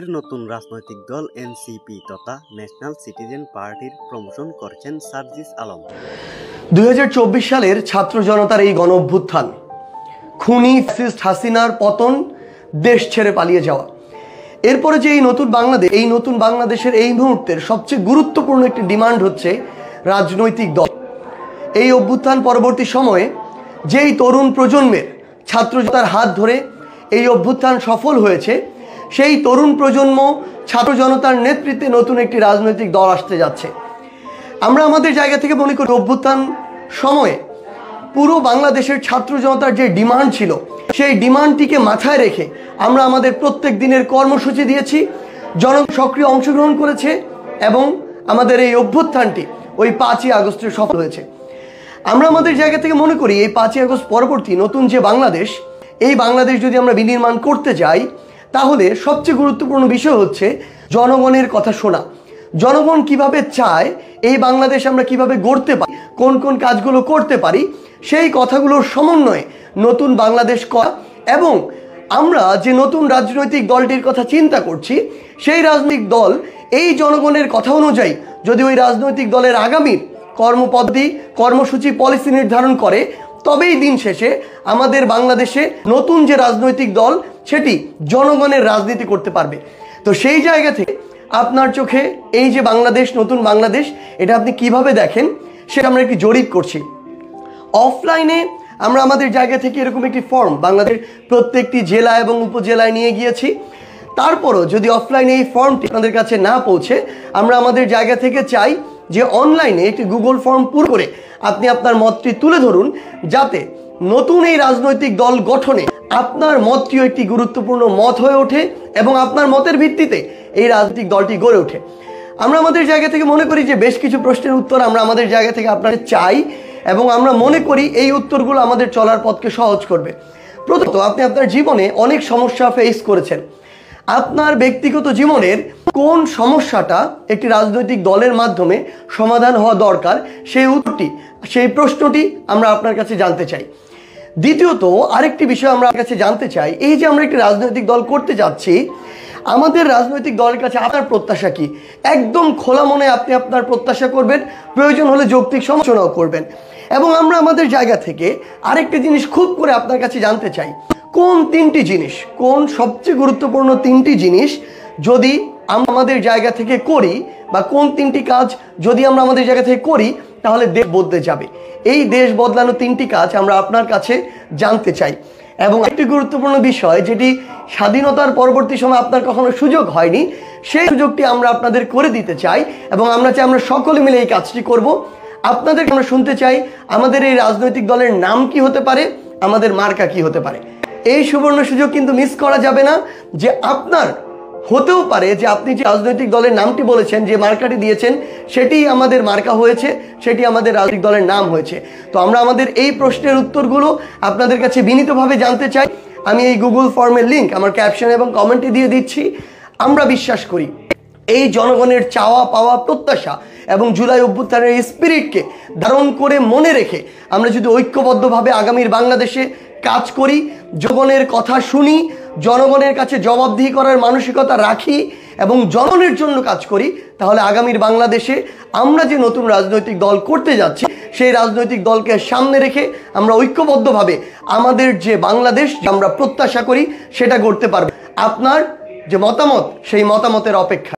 এর নতুন রাজনৈতিক দল এনসিপি তথা ন্যাশনাল সিটিজেন পার্টির প্রমোশন করছেন সার্জিস আলম। 2024 সালের ছাত্র জনতার এই গণঅভ্যুত্থান, খুনি ফ্যাসিস্ট হাসিনার পতন, দেশ ছেড়ে পালিয়ে যাওয়া, এরপরে যে এই নতুন বাংলাদেশের এই মুহূর্তের সবচেয়ে গুরুত্বপূর্ণ একটি ডিমান্ড হচ্ছে রাজনৈতিক দল। এই অভ্যুত্থান পরবর্তী সময়ে যেই তরুণ প্রজন্মের ছাত্র জনতার হাত ধরে এই অভ্যুত্থান সফল হয়েছে, সেই তরুণ প্রজন্ম ছাত্র জনতার নেতৃত্বে নতুন একটি রাজনৈতিক দল আসতে যাচ্ছে। আমরা আমাদের জায়গা থেকে মনে করি অভ্যুত্থান সময়ে পুরো বাংলাদেশের ছাত্র জনতার যে ডিমান্ড ছিল, সেই ডিমান্ডটিকে মাথায় রেখে আমরা আমাদের প্রত্যেক দিনের কর্মসূচি দিয়েছি, সক্রিয় অংশগ্রহণ করেছে এবং আমাদের এই অভ্যুত্থানটি ওই 5ই আগস্টে সফল হয়েছে। আমরা আমাদের জায়গা থেকে মনে করি এই 5ই আগস্ট পরবর্তী নতুন যে বাংলাদেশ, এই বাংলাদেশ যদি আমরা বিনির্মাণ করতে যাই, তাহলে সবচেয়ে গুরুত্বপূর্ণ বিষয় হচ্ছে জনগণের কথা শোনা। জনগণ কিভাবে চায় এই বাংলাদেশ আমরা কিভাবে গড়তে পারি, কোন কোন কাজগুলো করতে পারি, সেই কথাগুলোর সমন্বয়ে নতুন বাংলাদেশ করা এবং আমরা যে নতুন রাজনৈতিক দলটির কথা চিন্তা করছি, সেই রাজনৈতিক দল এই জনগণের কথা অনুযায়ী যদি ওই রাজনৈতিক দলের আগামীর কর্মপদ্ধতি, কর্মসূচি, পলিসি নির্ধারণ করে, তবেই দিন শেষে আমাদের বাংলাদেশে নতুন যে রাজনৈতিক দল সেটি জনগণের রাজনীতি করতে পারবে। তো সেই জায়গা থেকে আপনার চোখে এই যে বাংলাদেশ, নতুন বাংলাদেশ, এটা আপনি কিভাবে দেখেন সেটা আমরা একটি জরিপ করছি। অফলাইনে আমরা আমাদের জায়গা থেকে এরকম একটি ফর্ম বাংলাদেশের প্রত্যেকটি জেলা এবং উপজেলায় নিয়ে গিয়েছি। তারপরও যদি অফলাইনে এই ফর্মটি আপনাদের কাছে না পৌঁছে, আমরা আমাদের জায়গা থেকে চাই যে অনলাইনে একটি গুগল ফর্ম পুরো করে আপনি আপনার মতটি তুলে ধরুন, যাতে নতুন এই রাজনৈতিক দল গঠনে আপনার মতটিও একটি গুরুত্বপূর্ণ মত হয়ে ওঠে এবং আপনার মতের ভিত্তিতে এই রাজনৈতিক দলটি গড়ে ওঠে। আমরা আমাদের জায়গা থেকে মনে করি যে বেশ কিছু প্রশ্নের উত্তর আমরা আমাদের জায়গা থেকে আপনাদের চাই এবং আমরা মনে করি এই উত্তরগুলো আমাদের চলার পথকে সহজ করবে। প্রথমত, আপনি আপনার জীবনে অনেক সমস্যা ফেস করেছেন। আপনার ব্যক্তিগত জীবনের কোন সমস্যাটা একটি রাজনৈতিক দলের মাধ্যমে সমাধান হওয়া দরকার, সেই প্রশ্নটি আমরা আপনার কাছে জানতে চাই। দ্বিতীয়ত, আরেকটি বিষয় আমরা আপনার কাছে জানতে চাই, এই যে আমরা একটি রাজনৈতিক দল করতে যাচ্ছি, আমাদের রাজনৈতিক দলের কাছে আপনার প্রত্যাশা কি? একদম খোলা মনে আপনি আপনার প্রত্যাশা করবেন, প্রয়োজন হলে যৌক্তিক সমালোচনাও করবেন। এবং আমরা আমাদের জায়গা থেকে আরেকটি জিনিস খুব করে আপনার কাছে জানতে চাই, কোন সবচেয়ে গুরুত্বপূর্ণ 3টি জিনিস যদি আমরা আমাদের জায়গা থেকে করি, বা কোন 3টি কাজ যদি আমরা আমাদের জায়গা থেকে করি, তাহলে দেশ বদলে যাবে। এই দেশ বদলানো 3টি কাজ আমরা আপনার কাছে জানতে চাই। এবং একটি গুরুত্বপূর্ণ বিষয়, যেটি স্বাধীনতার পরবর্তী সময় আপনার কখনো সুযোগ হয়নি, সেই সুযোগটি আমরা আপনাদের করে দিতে চাই এবং আমরা চাই আমরা সকলে মিলে এই কাজটি করব। আপনাদের আমরা শুনতে চাই আমাদের এই রাজনৈতিক দলের নাম কি হতে পারে, আমাদের মার্কা কি হতে পারে। এই সুবর্ণ সুযোগ কিন্তু মিস করা যাবে না, যে আপনার হতেও পারে যে আপনি যে রাজনৈতিক দলের নামটি বলেছেন, যে মার্কাটি দিয়েছেন, সেটি আমাদের মার্কা হয়েছে, সেটি আমাদের রাজনৈতিক দলের নাম হয়েছে। তো আমরা আমাদের এই প্রশ্নের উত্তরগুলো আপনাদের কাছে বিনীতভাবে জানতে চাই। আমি এই গুগল ফর্মের লিঙ্ক আমার ক্যাপশন এবং কমেন্টে দিয়ে দিচ্ছি। আমরা বিশ্বাস করি এই জনগণের চাওয়া পাওয়া, প্রত্যাশা এবং জুলাই অভ্যুত্থানের এই স্পিরিটকে ধারণ করে মনে রেখে আমরা যদি ঐক্যবদ্ধভাবে আগামীর বাংলাদেশে কাজ করি, জনগণের কথা শুনি, জনগণের কাছে জবাবদিহি করার মানসিকতা রাখি এবং জনগণের জন্য কাজ করি, তাহলে আগামীর বাংলাদেশে আমরা যে নতুন রাজনৈতিক দল করতে যাচ্ছি, সেই রাজনৈতিক দলকে সামনে রেখে আমরা ঐক্যবদ্ধভাবে আমাদের যে বাংলাদেশ আমরা প্রত্যাশা করি সেটা গড়তে পারব। আপনার যে মতামত, সেই মতামতের অপেক্ষা।